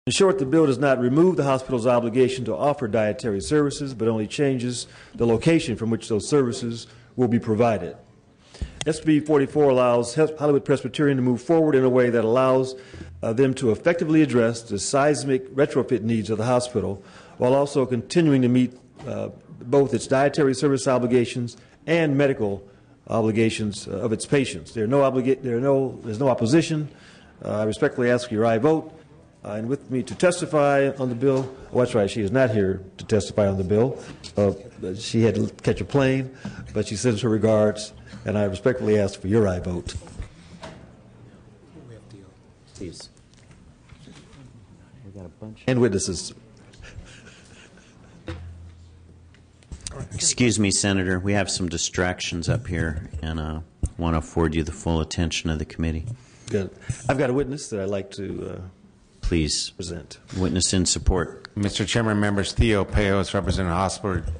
In short, the bill does not remove the hospital's obligation to offer dietary services, but only changes the location from which those services will be provided. SB 44 allows Hollywood Presbyterian to move forward in a way that allows them to effectively address the seismic retrofit needs of the hospital, while also continuing to meet both its dietary service obligations and medical obligations of its patients. There's no opposition. I respectfully ask for your aye vote. And with me to testify on the bill, oh, that's right, she is not here to testify on the bill. She had to catch a plane, but she sends her regards, and I respectfully ask for your aye vote. Please. We got a bunch. And witnesses. Excuse me, Senator. We have some distractions up here, and want to afford you the full attention of the committee. Good. I've got a witness that I'd like to please present. Witness in support. Mr. Chairman, members, Theo Pejos, representing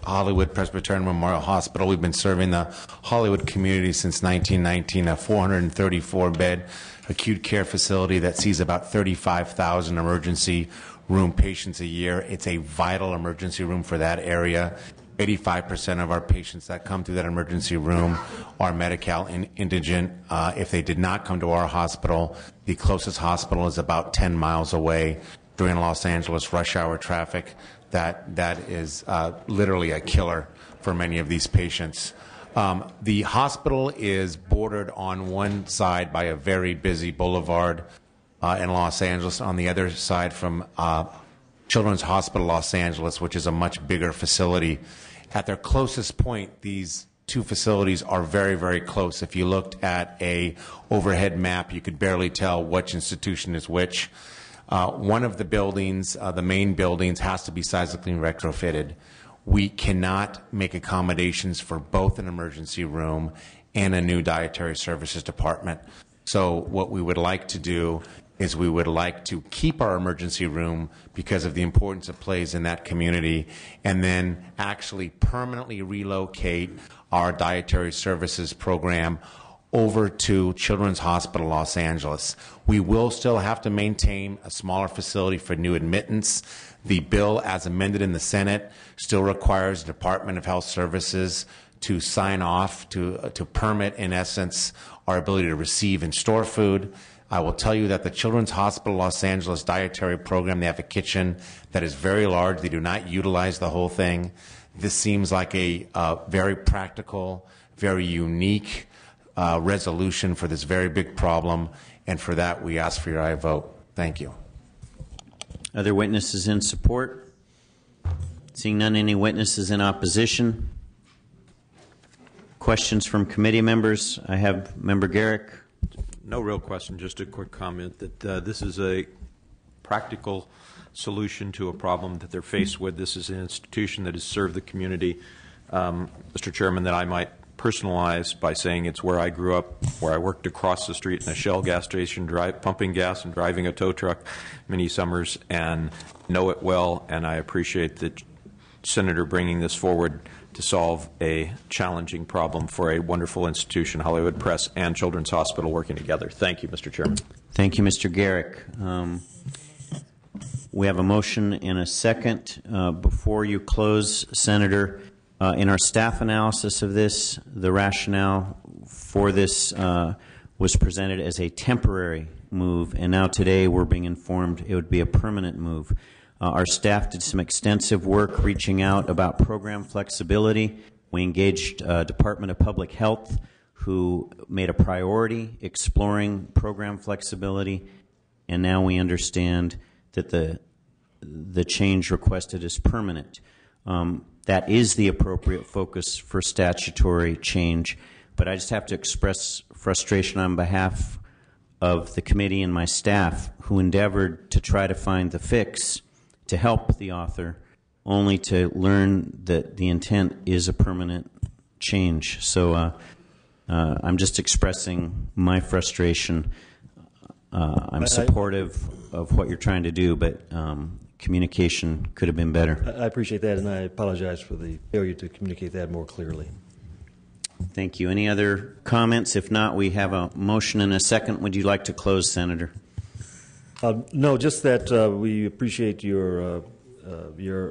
Hollywood Presbyterian Memorial Hospital. We've been serving the Hollywood community since 1919, a 434-bed acute care facility that sees about 35,000 emergency room patients a year. It's a vital emergency room for that area. 85% of our patients that come through that emergency room are Medi-Cal indigent. If they did not come to our hospital, the closest hospital is about 10 miles away. During Los Angeles rush hour traffic, that is literally a killer for many of these patients. The hospital is bordered on one side by a very busy boulevard in Los Angeles, on the other side from Children's Hospital Los Angeles, which is a much bigger facility. At their closest point, these two facilities are very, very close. If you looked at a overhead map, you could barely tell which institution is which. One of the buildings, the main buildings, has to be seismically retrofitted. We cannot make accommodations for both an emergency room and a new dietary services department. So what we would like to do is we would like to keep our emergency room because of the importance it plays in that community, and then actually permanently relocate our dietary services program over to Children's Hospital Los Angeles. We will still have to maintain a smaller facility for new admittance. The bill, as amended in the Senate, still requires the Department of Health Services to sign off, to permit, in essence, our ability to receive and store food. I will tell you that the Children's Hospital Los Angeles dietary program, they have a kitchen that is very large. They do not utilize the whole thing. This seems like a very practical, very unique resolution for this very big problem, and for that we ask for your aye vote. Thank you. Other witnesses in support? Seeing none, any witnesses in opposition? Questions from committee members? I have Member Garrick. No real question, just a quick comment that this is a practical solution to a problem that they're faced with. This is an institution that has served the community, Mr. Chairman, that I might personalize by saying it's where I grew up, where I worked across the street in a Shell gas station, pumping gas and driving a tow truck many summers, and know it well, and I appreciate the Senator bringing this forward to solve a challenging problem for a wonderful institution, Hollywood Press and Children's Hospital working together. Thank you, Mr. Chairman. Thank you, Mr. Garrick. We have a motion and a second. Before you close, Senator, in our staff analysis of this, the rationale for this was presented as a temporary move, and now today we're being informed it would be a permanent move. Our staff did some extensive work reaching out about program flexibility. We engaged Department of Public Health, who made a priority exploring program flexibility, and now we understand that the change requested is permanent. That is the appropriate focus for statutory change, but I just have to express frustration on behalf of the committee and my staff who endeavored to try to find the fix to help the author, only to learn that the intent is a permanent change. So I'm just expressing my frustration. I'm supportive of what you're trying to do, but communication could have been better. I appreciate that, and I apologize for the failure to communicate that more clearly. Thank you. Any other comments? If not, we have a motion and a second. Would you like to close, Senator? No, just that we appreciate your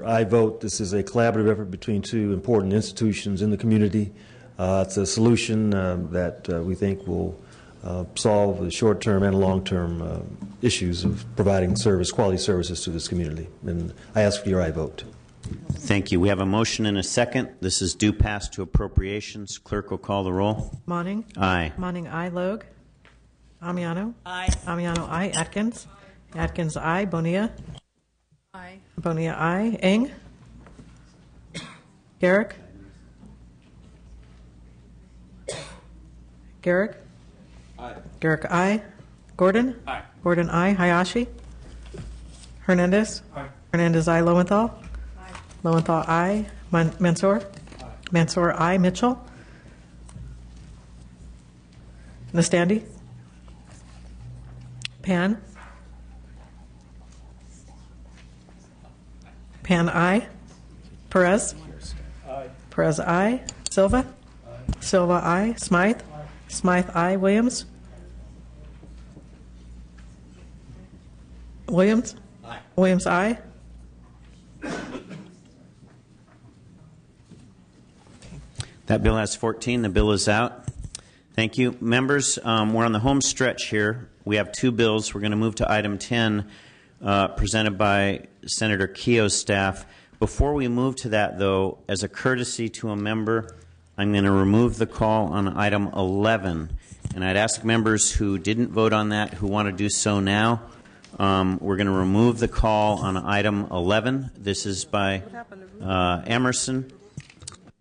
aye vote. This is a collaborative effort between two important institutions in the community. It's a solution that we think will solve the short-term and long-term issues of providing quality services to this community. And I ask for your aye vote. Thank you. We have a motion and a second. This is due pass to appropriations. Clerk will call the roll. Monning? Aye. Monning, aye. Logue? Amiano? Aye. Amiano, aye. Atkins? Atkins, aye. Bonilla? Aye. Bonilla, aye. Eng? Garrick? Garrick? Aye. Garrick, aye. Gordon? Aye. Gordon, aye. Hayashi? Hernandez? Aye. Hernandez, aye. Lowenthal? Aye. Lowenthal, aye. Mansour? Aye. Mansour, aye. Mitchell? Nastandi? Pan? Pan, aye. Perez? Aye. Perez, aye. Silva? Aye. Silva, aye. Smythe? Aye. Smythe, aye. Williams? Williams? Aye. Williams, aye. That bill has 14. The bill is out. Thank you. Members, we're on the home stretch here. We have two bills. We're going to move to item 10, presented by Senator Keough's staff. Before we move to that, though, as a courtesy to a member, I'm going to remove the call on item 11. And I'd ask members who didn't vote on that, who want to do so now, we're going to remove the call on item 11. This is by Emerson,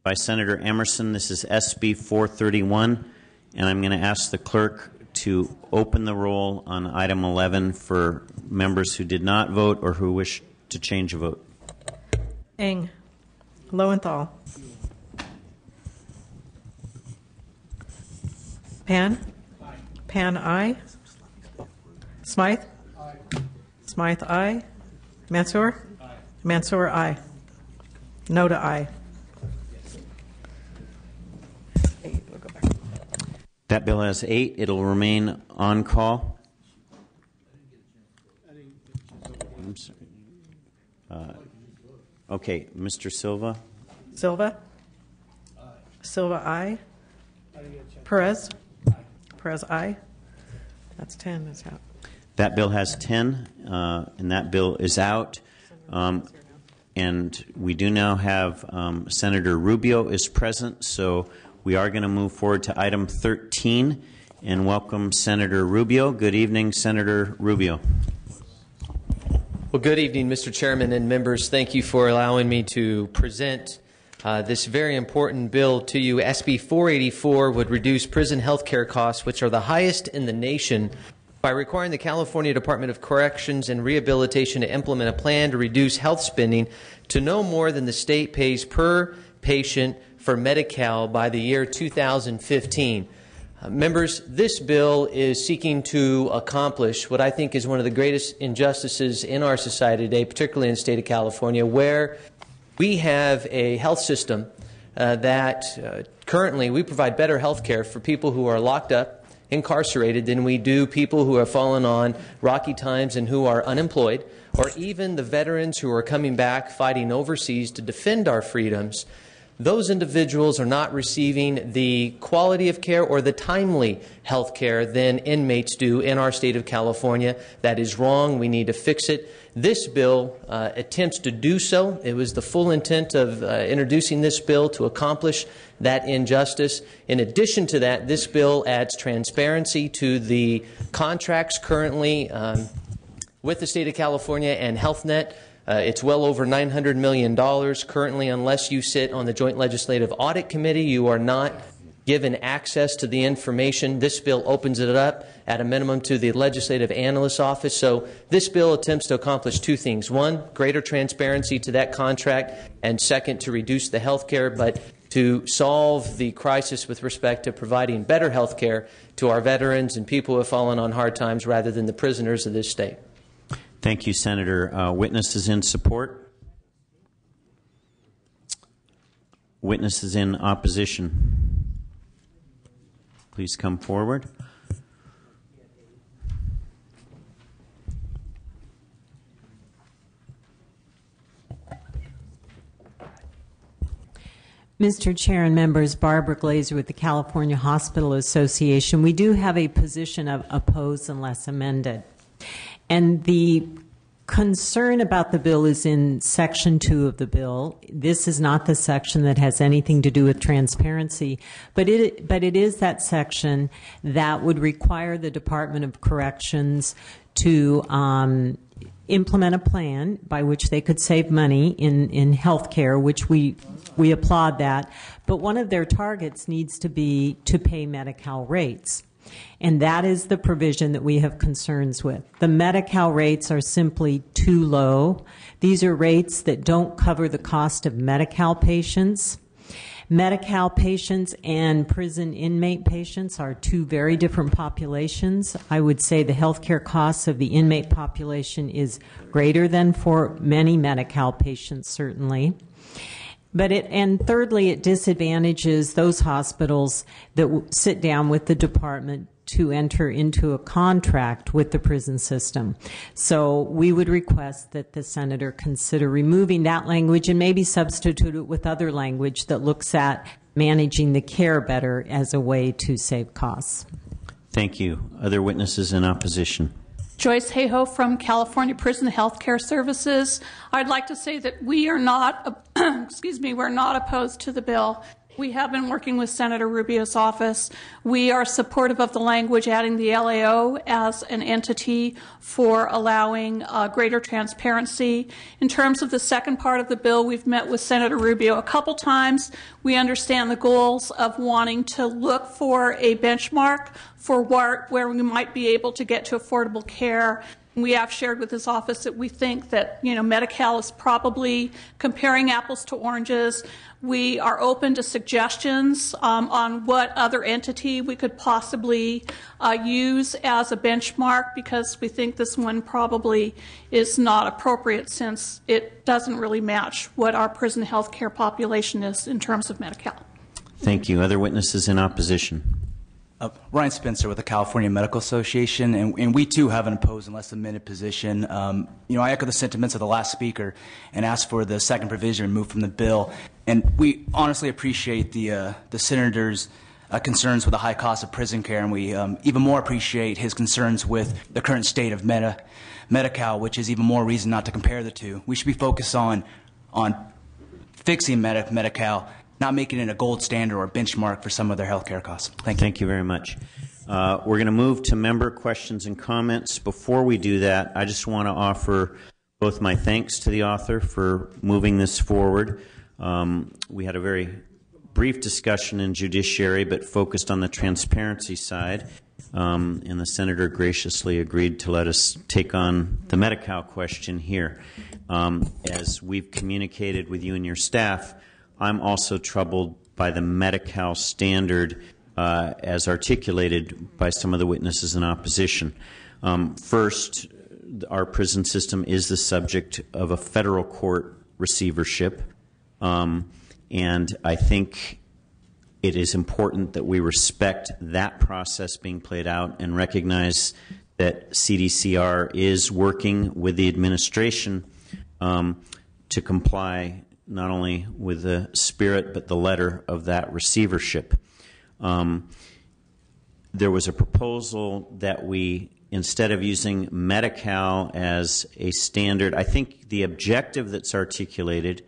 by Senator Emerson. This is SB 431. And I'm going to ask the clerk to open the roll on item 11 for members who did not vote or who wish to change a vote. Eng. Lowenthal. Pan? Aye. Pan, aye. Smythe? Aye. Smythe, aye. Mansour? Aye. Mansour, aye. No to aye. We'll go back. That bill has 8. It'll remain on call. I'm sorry. Okay, Mr. Silva. Silva? Aye. Silva, aye. Perez? Aye. Perez, aye. That's 10. That's out. That bill has 10, and that bill is out. And we do now have Senator Rubio is present, so we are going to move forward to item 13 and welcome Senator Rubio. Good evening, Senator Rubio. Well, good evening, Mr. Chairman and members. Thank you for allowing me to present this very important bill to you. SB 484 would reduce prison health care costs, which are the highest in the nation, by requiring the California Department of Corrections and Rehabilitation to implement a plan to reduce health spending to no more than the state pays per patient for Medi-Cal by the year 2015. Members, this bill is seeking to accomplish what I think is one of the greatest injustices in our society today, particularly in the state of California, where we have a health system that currently we provide better health care for people who are locked up, incarcerated, than we do people who have fallen on rocky times and who are unemployed, or even the veterans who are coming back fighting overseas to defend our freedoms. Those individuals are not receiving the quality of care or the timely health care than inmates do in our state of California. That is wrong. We need to fix it. This bill attempts to do so. It was the full intent of introducing this bill to accomplish that injustice. In addition to that, this bill adds transparency to the contracts currently with the state of California and HealthNet. It's well over $900 million currently. Unless you sit on the Joint Legislative Audit Committee, you are not given access to the information. This bill opens it up at a minimum to the Legislative Analyst's Office. So this bill attempts to accomplish two things. One, greater transparency to that contract, and second, to reduce the health care, but to solve the crisis with respect to providing better health care to our veterans and people who have fallen on hard times rather than the prisoners of this state. Thank you, Senator. Witnesses in support? Witnesses in opposition? Please come forward. Mr. Chair and members, Barbara Glazer with the California Hospital Association. We do have a position of oppose unless amended. And the concern about the bill is in Section 2 of the bill. This is not the section that has anything to do with transparency, but it is that section that would require the Department of Corrections to implement a plan by which they could save money in health care, which we applaud that. But one of their targets needs to be to pay Medi-Cal rates. And that is the provision that we have concerns with. The Medi-Cal rates are simply too low. These are rates that don't cover the cost of Medi-Cal patients. Medi-Cal patients and prison inmate patients are two very different populations. I would say the healthcare costs of the inmate population is greater than for many Medi-Cal patients, certainly. And thirdly, it disadvantages those hospitals that sit down with the department to enter into a contract with the prison system. So we would request that the senator consider removing that language and maybe substitute it with other language that looks at managing the care better as a way to save costs. Thank you. Other witnesses in opposition? Joyce Hayhoe from California Prison Healthcare Services. I'd like to say that we are not, we're not opposed to the bill. We have been working with Senator Rubio's office. We are supportive of the language adding the LAO as an entity for allowing greater transparency. In terms of the second part of the bill, we've met with Senator Rubio a couple times. We understand the goals of wanting to look for a benchmark for where we might be able to get to affordable care. We have shared with his office that we think that, Medi-Cal is probably comparing apples to oranges. We are open to suggestions on what other entity we could possibly use as a benchmark, because we think this one probably is not appropriate since it doesn't really match what our prison health care population is in terms of Medi-Cal. Thank you. Other witnesses in opposition? Ryan Spencer with the California Medical Association, and we too have an opposed unless amended position. I echo the sentiments of the last speaker and ask for the second provision removed from the bill. And we honestly appreciate the senator's concerns with the high cost of prison care, and we even more appreciate his concerns with the current state of Medi-Cal, which is even more reason not to compare the two. We should be focused on fixing Medi-Cal, not making it a gold standard or a benchmark for some of their health care costs. Thank you. Thank you very much. We're going to move to member questions and comments. Before we do that, I just want to offer both my thanks to the author for moving this forward. We had a very brief discussion in judiciary, but focused on the transparency side, and the senator graciously agreed to let us take on the Medi-Cal question here. As we've communicated with you and your staff, I'm also troubled by the Medi-Cal standard as articulated by some of the witnesses in opposition. First, our prison system is the subject of a federal court receivership, and I think it is important that we respect that process being played out and recognize that CDCR is working with the administration to comply not only with the spirit but the letter of that receivership. There was a proposal that we, instead of using Medi-Cal as a standard, I think the objective that's articulated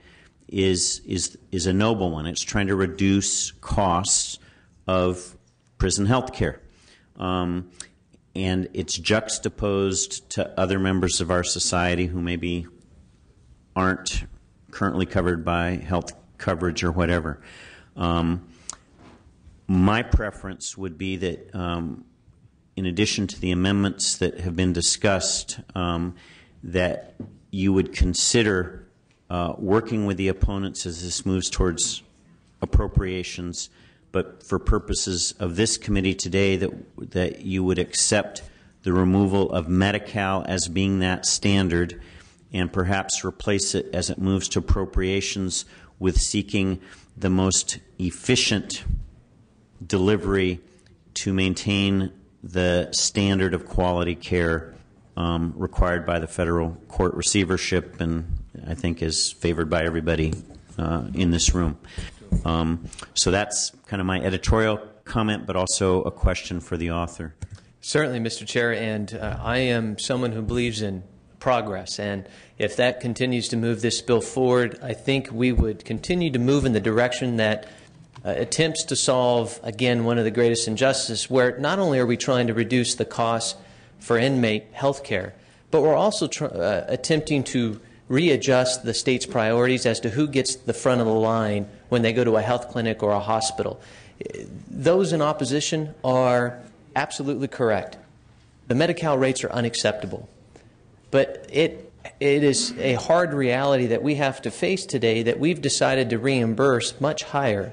is a noble one. It's trying to reduce costs of prison health care. And it's juxtaposed to other members of our society who maybe aren't currently covered by health coverage or whatever. My preference would be that in addition to the amendments that have been discussed, that you would consider working with the opponents as this moves towards appropriations, but for purposes of this committee today, that you would accept the removal of Medi-Cal as being that standard and perhaps replace it as it moves to appropriations with seeking the most efficient delivery to maintain the standard of quality care required by the federal court receivership and I think is favored by everybody in this room. So that's kind of my editorial comment, but also a question for the author. Certainly, Mr. Chair, and I am someone who believes in progress, and if that continues to move this bill forward, I think we would continue to move in the direction that attempts to solve, again, one of the greatest injustices, where not only are we trying to reduce the cost for inmate health care, but we're also attempting to readjust the state's priorities as to who gets the front of the line when they go to a health clinic or a hospital. Those in opposition are absolutely correct. The Medi-Cal rates are unacceptable. But it is a hard reality that we have to face today, that we've decided to reimburse much higher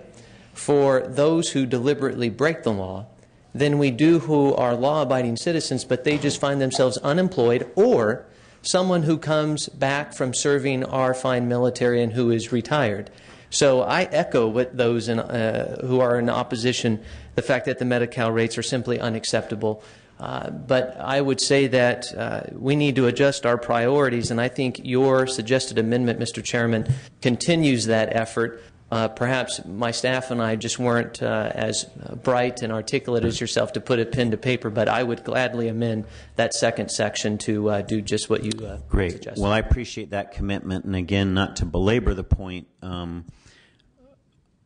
for those who deliberately break the law than we do who are law-abiding citizens, but they just find themselves unemployed, or someone who comes back from serving our fine military and who is retired. So I echo what those who are in opposition, the fact that the Medi-Cal rates are simply unacceptable. But I would say that we need to adjust our priorities, and I think your suggested amendment, Mr. Chairman, continues that effort. Perhaps my staff and I just weren't as bright and articulate as yourself to put a pen to paper, but I would gladly amend that second section to do just what you Great. suggested. Well, I appreciate that commitment, and again, not to belabor the point,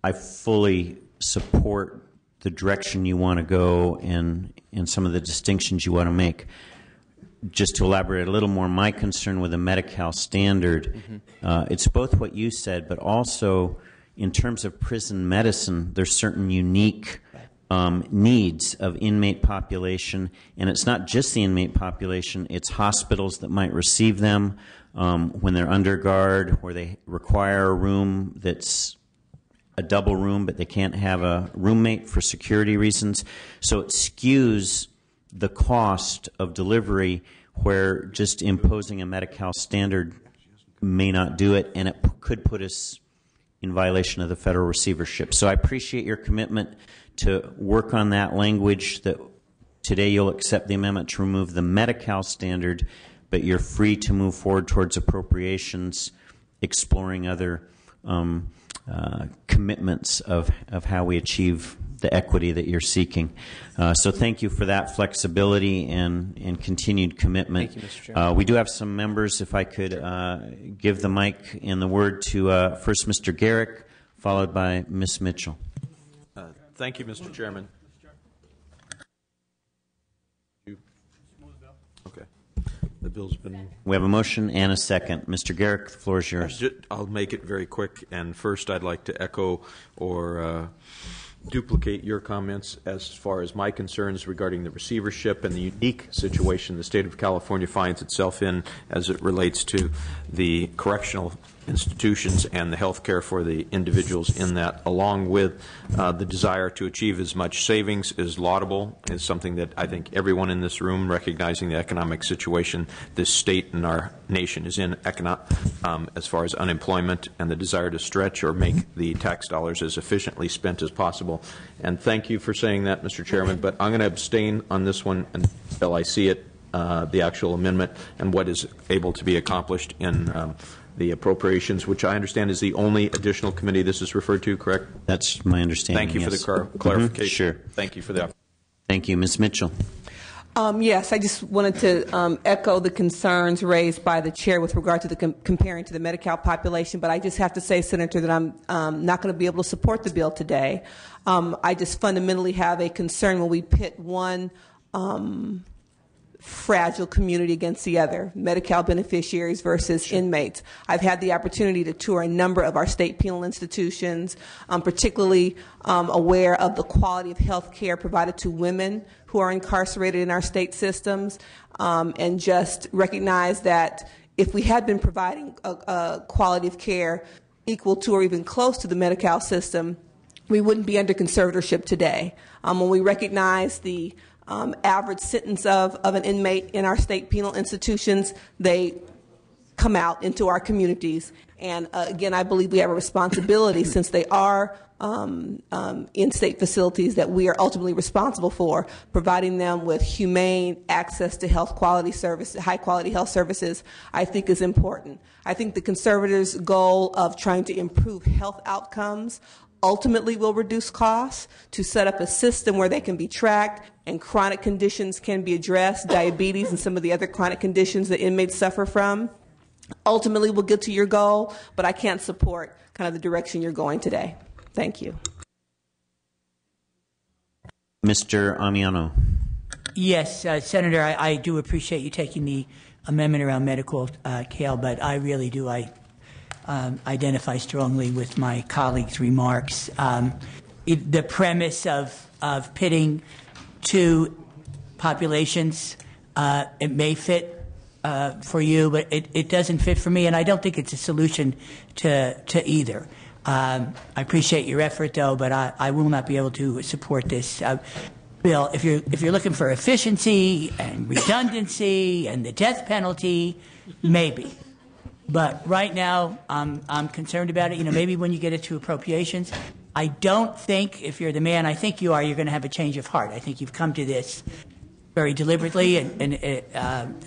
I fully support the direction you want to go and some of the distinctions you want to make. Just to elaborate a little more, my concern with the Medi-Cal standard, it's both what you said, but also in terms of prison medicine, there's certain unique needs of inmate population, and it's not just the inmate population, it's hospitals that might receive them when they're under guard, where they require a room that's a double room, but they can't have a roommate for security reasons. So it skews the cost of delivery, where just imposing a Medi-Cal standard may not do it, and it could put us in violation of the federal receivership. So I appreciate your commitment to work on that language, that today you'll accept the amendment to remove the Medi-Cal standard, but you're free to move forward towards appropriations, exploring other commitments of how we achieve the equity that you're seeking. So thank you for that flexibility and continued commitment. Thank you, Mr. Chairman. We do have some members. If I could give the mic and the word to first Mr. Garrick, followed by Ms. Mitchell. Thank you, Mr. Chairman. Okay. The bill's been... We have a motion and a second. Mr. Garrick, the floor is yours. I'll make it very quick. And first, I'd like to echo or duplicate your comments as far as my concerns regarding the receivership and the unique situation the state of California finds itself in as it relates to the correctional institutions and the health care for the individuals in that, along with the desire to achieve as much savings is laudable, is something that I think everyone in this room, recognizing the economic situation this state and our nation is in as far as unemployment and the desire to stretch or make the tax dollars as efficiently spent as possible. And thank you for saying that, Mr. Chairman, but I'm going to abstain on this one until I see it, the actual amendment and what is able to be accomplished in the appropriations, which I understand is the only additional committee this is referred to, correct? That's my understanding. Thank you yes. for the clarification. Sure. Thank you for that. Thank you. Ms. Mitchell. Yes, I just wanted to echo the concerns raised by the chair with regard to the comparing to the Medi-Cal population, but I just have to say, Senator, that I'm not going to be able to support the bill today. I just fundamentally have a concern when we pit one fragile community against the other, Medi-Cal beneficiaries versus inmates. I've had the opportunity to tour a number of our state penal institutions. I'm particularly aware of the quality of health care provided to women who are incarcerated in our state systems, and just recognize that if we had been providing a quality of care equal to or even close to the Medi-Cal system, we wouldn't be under conservatorship today. When we recognize the average sentence of an inmate in our state penal institutions, they come out into our communities. And again, I believe we have a responsibility, since they are in state facilities that we are ultimately responsible for, providing them with humane access to health quality services, high quality health services, I think is important. I think the conservatives' goal of trying to improve health outcomes ultimately will reduce costs, to set up a system where they can be tracked and chronic conditions can be addressed, diabetes and some of the other chronic conditions that inmates suffer from. Ultimately, we'll get to your goal, but I can't support kind of the direction you're going today. Thank you. Mr. Amiano. Yes, Senator, I do appreciate you taking the amendment around medical care, but I really do. I identify strongly with my colleague's remarks. The premise of pitting two populations, it may fit for you, but it doesn't fit for me, and I don't think it's a solution to either. I appreciate your effort, though, but I will not be able to support this bill. If you're looking for efficiency and redundancy and the death penalty, maybe. But right now, I'm concerned about it. Maybe when you get it to appropriations, I don't think, if you're the man I think you are, you're going to have a change of heart. I think you've come to this very deliberately, and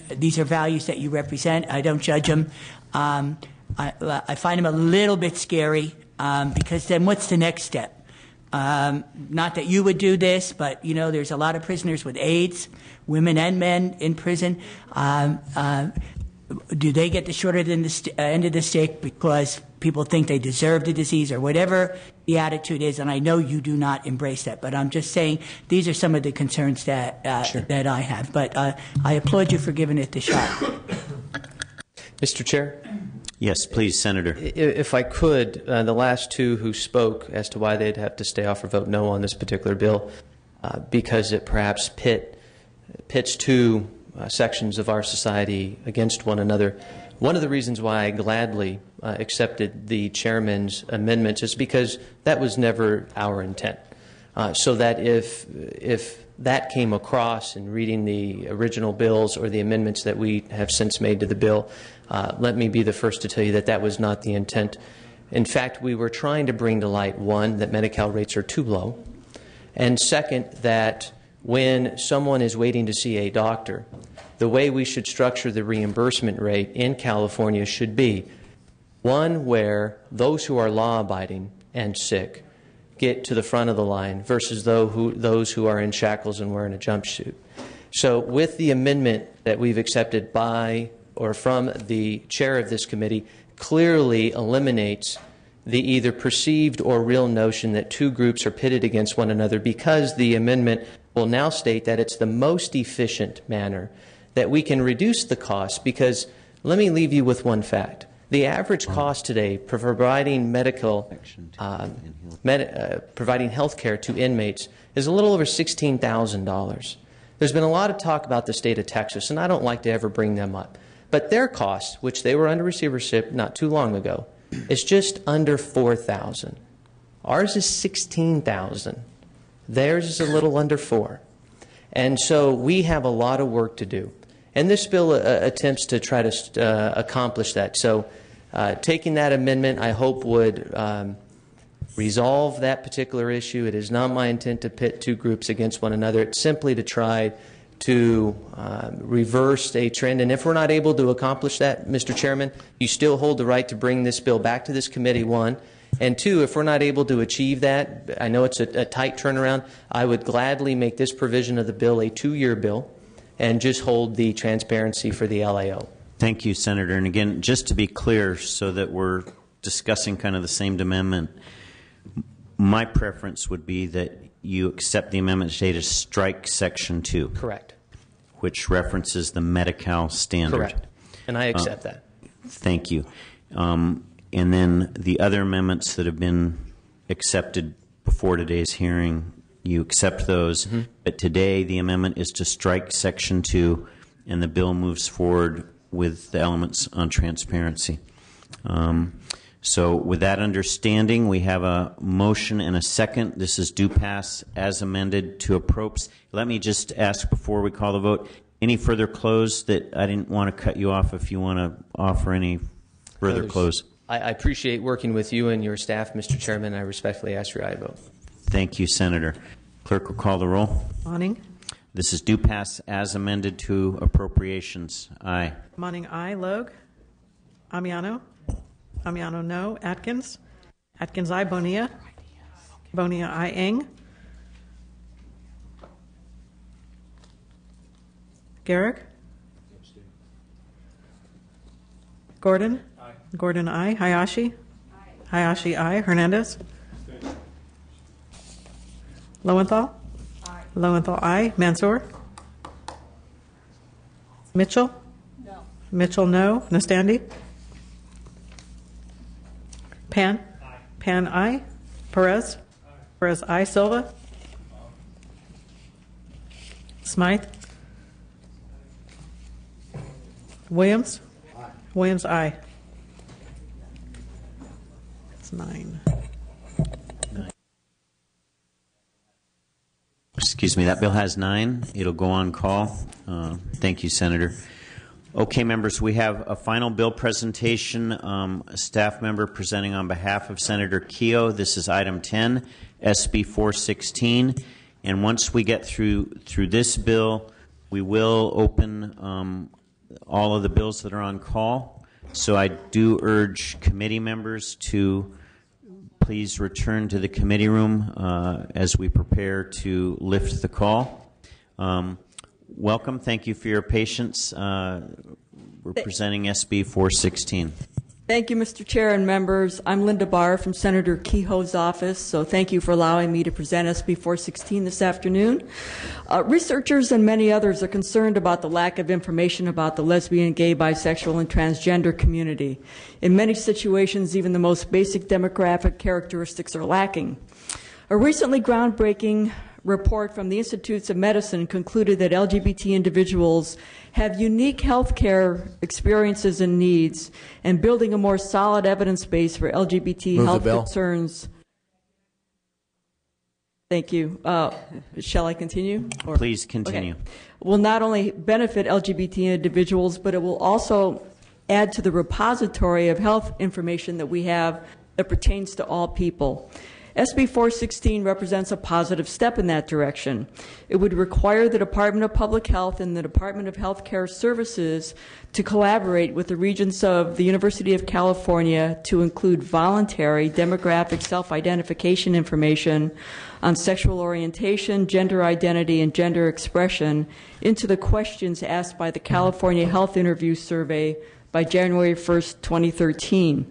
these are values that you represent. I don't judge them. I find them a little bit scary because then what's the next step? Not that you would do this, but there's a lot of prisoners with AIDS, women and men in prison. Do they get the shorter end of the stick because people think they deserve the disease or whatever the attitude is? And I know you do not embrace that, but I'm just saying these are some of the concerns that that I have. But I applaud you for giving it the shot. Mr. Chair? Yes, please, Senator. If I could, the last two who spoke as to why they'd have to stay off or vote no on this particular bill, because it perhaps pits two sections of our society against one another. One of the reasons why I gladly accepted the chairman's amendments is because that was never our intent. So that if that came across in reading the original bills or the amendments that we have since made to the bill, let me be the first to tell you that that was not the intent. In fact, we were trying to bring to light, one, that Medi-Cal rates are too low, and second, that when someone is waiting to see a doctor, the way we should structure the reimbursement rate in California should be one where those who are law-abiding and sick get to the front of the line versus those who are in shackles and wearing a jumpsuit. So with the amendment that we've accepted by or from the chair of this committee clearly eliminates the either perceived or real notion that two groups are pitted against one another, because the amendment will now state that it's the most efficient manner that we can reduce the cost. Because let me leave you with one fact. The average cost today for providing providing health care to inmates is a little over $16,000. There's been a lot of talk about the state of Texas, and I don't like to ever bring them up. But their costs, which they were under receivership not too long ago, is just under $4,000. Ours is $16,000. Theirs is a little under $4,000. And so we have a lot of work to do. And this bill attempts to try to accomplish that. So taking that amendment, I hope, would resolve that particular issue. It is not my intent to pit two groups against one another. It's simply to try to reverse a trend. And if we're not able to accomplish that, Mr. Chairman, you still hold the right to bring this bill back to this committee, one. And two, if we're not able to achieve that, I know it's a tight turnaround, I would gladly make this provision of the bill a 2-year bill and just hold the transparency for the LAO. Thank you, Senator. And again, just to be clear so that we're discussing kind of the same amendment, my preference would be that you accept the amendment today to strike Section 2. Correct. Which references the Medi-Cal standard. Correct. And I accept that. Thank you. And then the other amendments that have been accepted before today's hearing, you accept those. Mm-hmm. But today the amendment is to strike Section 2, and the bill moves forward with the elements on transparency. So with that understanding, we have a motion and a second. This is due pass as amended to appropriate. Let me just ask before we call the vote, any further close that I didn't want to cut you off if you want to offer any further close. I appreciate working with you and your staff, Mr. Chairman. I respectfully ask your aye vote. Thank you, Senator. Clerk will call the roll. Monning. This is due pass as amended to appropriations. Aye. Monning, aye. Logue. Amiano. Amiano, no. Atkins. Atkins, aye. Bonilla. Bonia, I. Eng. Garrick. Gordon. Aye. Gordon, I. Hayashi. Aye. Hayashi, I. Hernandez. Lowenthal. Aye. Lowenthal, I. Mansour. Mitchell. No. Mitchell, no. Nastandi. Pan. Aye. Pan, I. Perez. Aye. Perez, I. Silva. Smythe. Williams. Aye. Williams, I. That's 9. Excuse me, that bill has 9. It'll go on call. Thank you, Senator. Okay, members, we have a final bill presentation. A staff member presenting on behalf of Senator Keogh. This is item 10, SB 416. And once we get through this bill, we will open all of the bills that are on call. So I do urge committee members to please return to the committee room as we prepare to lift the call. Welcome. Thank you for your patience. We're presenting SB 416. Thank you, Mr. Chair and members. I'm Linda Barr from Senator Kehoe's office, so thank you for allowing me to present SB 416 this afternoon. Researchers and many others are concerned about the lack of information about the lesbian, gay, bisexual, and transgender community. In many situations, even the most basic demographic characteristics are lacking. A recently groundbreaking report from the Institutes of Medicine concluded that LGBT individuals have unique health care experiences and needs, and building a more solid evidence base for LGBT health concerns. Thank you. Shall I continue? Please continue. Okay. Will not only benefit LGBT individuals, but it will also add to the repository of health information that we have that pertains to all people. SB 416 represents a positive step in that direction. It would require the Department of Public Health and the Department of Health Care Services to collaborate with the Regents of the University of California to include voluntary demographic self-identification information on sexual orientation, gender identity, and gender expression into the questions asked by the California Health Interview Survey by January 1st, 2013.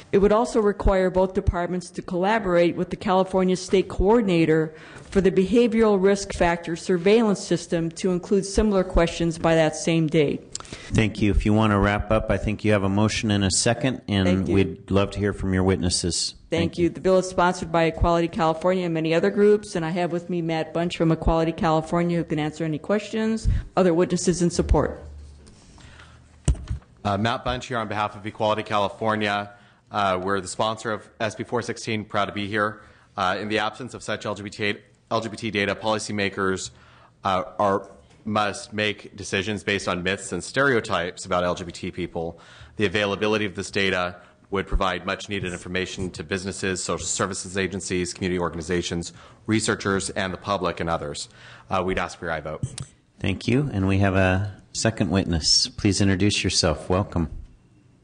It would also require both departments to collaborate with the California State Coordinator for the Behavioral Risk Factor Surveillance System to include similar questions by that same date. Thank you. If you want to wrap up, I think you have a motion and a second, and we'd love to hear from your witnesses. Thank you. The bill is sponsored by Equality California and many other groups, and I have with me Matt Bunch from Equality California who can answer any questions. Other witnesses in support. Matt Bunch here on behalf of Equality California. We're the sponsor of SB 416, proud to be here. In the absence of such LGBT data, policymakers must make decisions based on myths and stereotypes about LGBT people. The availability of this data would provide much needed information to businesses, social services agencies, community organizations, researchers, and the public and others. We'd ask for your aye vote. Thank you. And we have a second witness. Please introduce yourself. Welcome.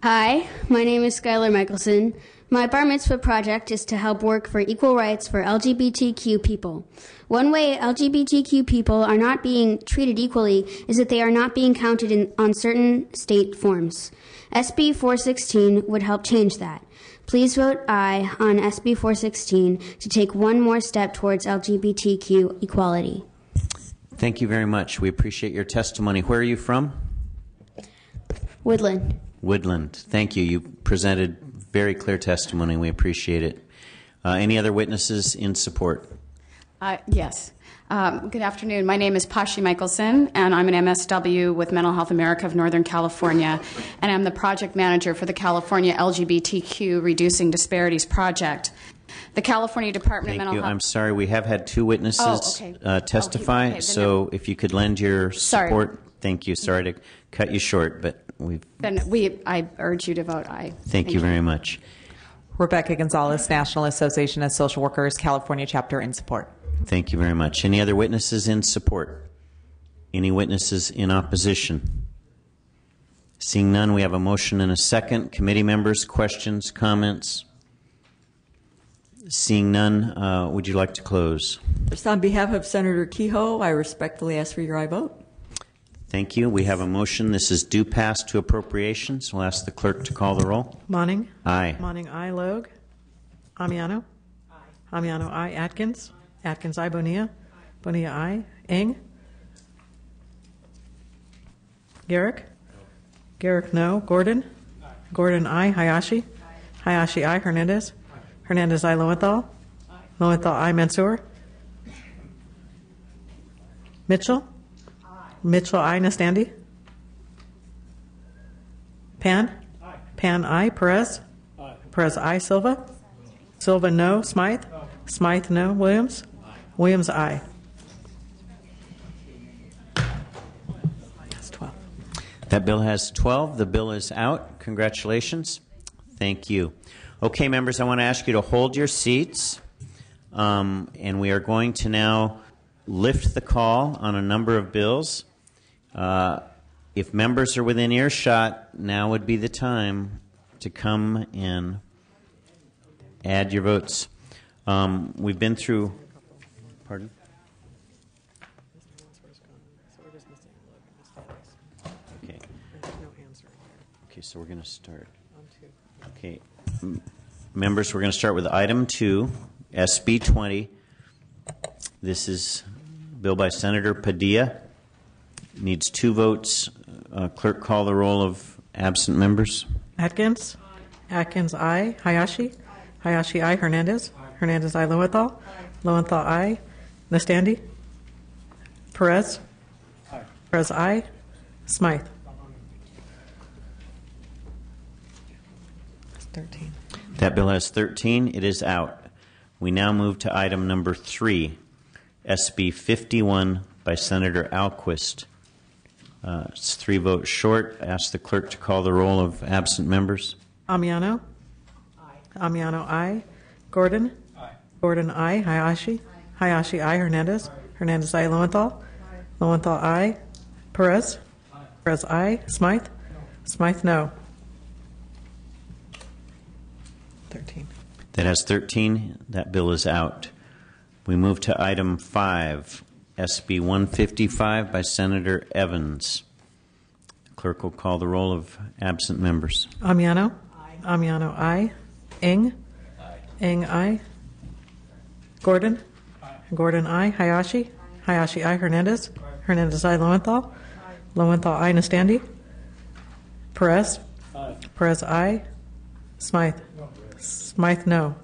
Hi, my name is Skylar Michelson. My Bar Mitzvah project is to help work for equal rights for LGBTQ people. One way LGBTQ people are not being treated equally is that they are not being counted on certain state forms. SB 416 would help change that. Please vote aye on SB 416 to take one more step towards LGBTQ equality. Thank you very much. We appreciate your testimony. Where are you from? Woodland. Woodland. Thank you. You presented very clear testimony. We appreciate it. Any other witnesses in support? Yes. Good afternoon. My name is Pashi Michelson, and I'm an MSW with Mental Health America of Northern California, and I'm the project manager for the California LGBTQ Reducing Disparities Project. The California Department of Mental Health. I'm sorry. We have had two witnesses testify, okay, so if you could lend your support. Thank you. Sorry to cut you short, but I urge you to vote aye. Thank you very much. Rebecca Gonzalez, National Association of Social Workers, California chapter, in support. Thank you very much. Any other witnesses in support? Any witnesses in opposition? Seeing none, we have a motion and a second. Committee members, questions, comments? Seeing none, would you like to close? Just on behalf of Senator Kehoe, I respectfully ask for your aye vote. Thank you. We have a motion. This is due pass to appropriations. We'll ask the clerk to call the roll. Monning? Aye. Monning, aye. Logue? Amiano? Aye. Amiano, aye. Atkins? Atkins, aye. Bonilla? Bonilla, aye. Eng? Garrick? Garrick, no. Gordon? Gordon, aye. Hayashi? Hayashi, aye. Hernandez? Hernandez, aye. Lowenthal? Lowenthal, aye. Mansour? Mitchell? Mitchell, aye. Nastandi? Pan? Pan, aye. Perez? Perez, aye. Silva? Silva, no. Smythe? Smythe, no. Williams? Williams, aye. That's 12. That bill has 12. The bill is out. Congratulations. Thank you. Okay, members, I want to ask you to hold your seats, and we are going to now lift the call on a number of bills. If members are within earshot, now would be the time to come and add your votes. We've been through, pardon? Okay. Okay, so we're going to start. Okay. Members, we're going to start with item 2, SB 20. This is a bill by Senator Padilla. Needs 2 votes. Clerk, call the roll of absent members. Atkins? Atkins, aye. Hayashi? Hayashi, aye. Hernandez? Hernandez, aye. Lowenthal? Lowenthal, aye. Nastandi? Perez? Perez, aye. Smythe? That's 13. That bill has 13. It is out. We now move to item number 3, SB 51 by Senator Alquist. It's 3 votes short. Ask the clerk to call the roll of absent members. Amiano? Aye. Amiano, aye. Gordon? Aye. Gordon, aye. Hayashi? Hayashi, aye. Hernandez? Hernandez, aye. Lowenthal? Lowenthal, aye. Perez? Perez, aye. Smythe? Smythe, no. 13. That has 13. That bill is out. We move to item 5, SB 155 by Senator Evans. The clerk will call the roll of absent members. Amiano? Aye. Amiano, aye. Eng? Aye. Eng, aye. Gordon? Aye. Gordon, aye. Hayashi? Hayashi, aye. Hernandez? Hernandez, aye. Lowenthal? Lowenthal, aye. Nastandi? Perez? Perez, aye. Smythe? Smythe, no.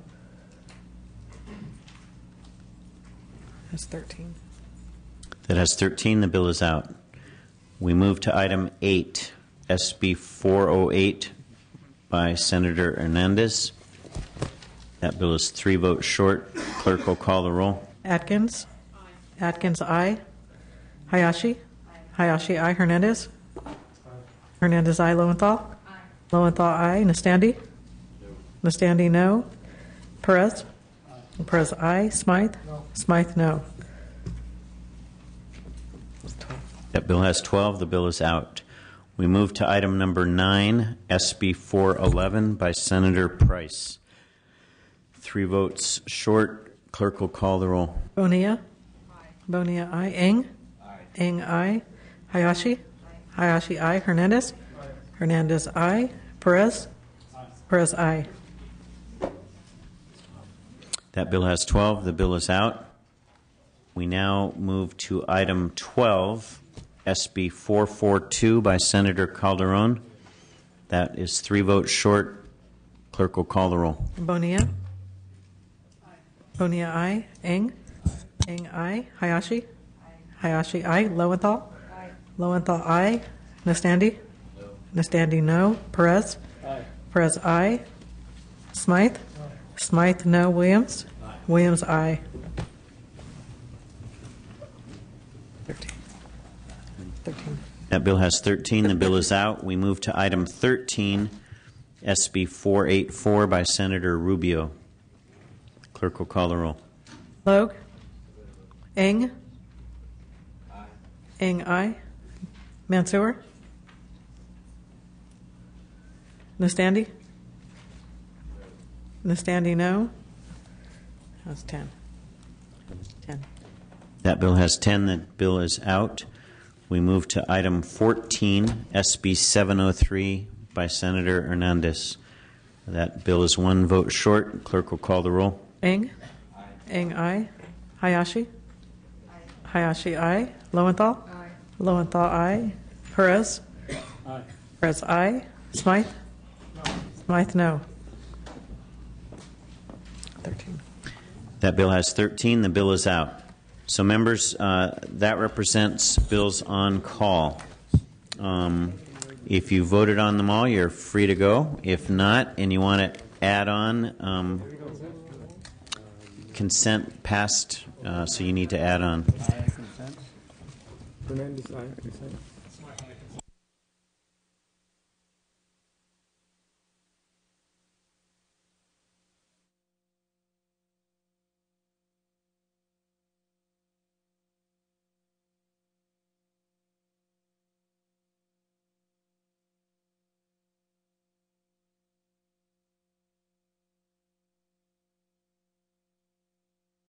That's 13. That has 13. The bill is out. We move to item 8, SB 408 by Senator Hernandez. That bill is 3 votes short. Clerk will call the roll. Atkins? Aye. Atkins, aye. Hayashi? Hayashi, aye. Hernandez? Hernandez, aye. Lowenthal? Lowenthal, aye. Nastandi? Nastandi, no. Perez? Perez, aye. Smythe? Smythe, no. That bill has 12. The bill is out. We move to item number 9, SB 411 by Senator Price. 3 votes short. Clerk will call the roll. Bonilla? Bonilla, aye. Eng? Eng, aye. Hayashi? Hayashi, aye. Hernandez? Hernandez, aye. Perez? Perez, aye. That bill has 12. The bill is out. We now move to item 12, SB 442 by Senator Calderon. That is 3 votes short. Clerk will call the roll. Bonilla? Bonilla, aye. Eng? Eng, aye. Hayashi? Hayashi, aye. Lowenthal? Lowenthal, aye. Nastandi? Nastandi, no. Perez? Perez, aye. Smythe? Smythe, no. Williams? Williams, aye. 13. That bill has 13. The bill is out. We move to item 13, SB 484 by Senator Rubio. Clerk will call the roll. Logue? Eng? Eng, aye. Mansour? Nastandi? Nastandi, no. That's 10. 10. That bill has 10. That bill is out. We move to item 14, SB 703 by Senator Hernandez. That bill is one vote short. Clerk will call the roll. Ng? Ng, aye. Hayashi? Hayashi, aye. Lowenthal? Lowenthal, aye. Perez? Perez, aye. Smythe? Smythe, no. 13. That bill has 13. The bill is out. So, members, that represents bills on call. If you voted on them all, you're free to go. If not, and you want to add on, consent passed, so you need to add on. Fernandez, aye.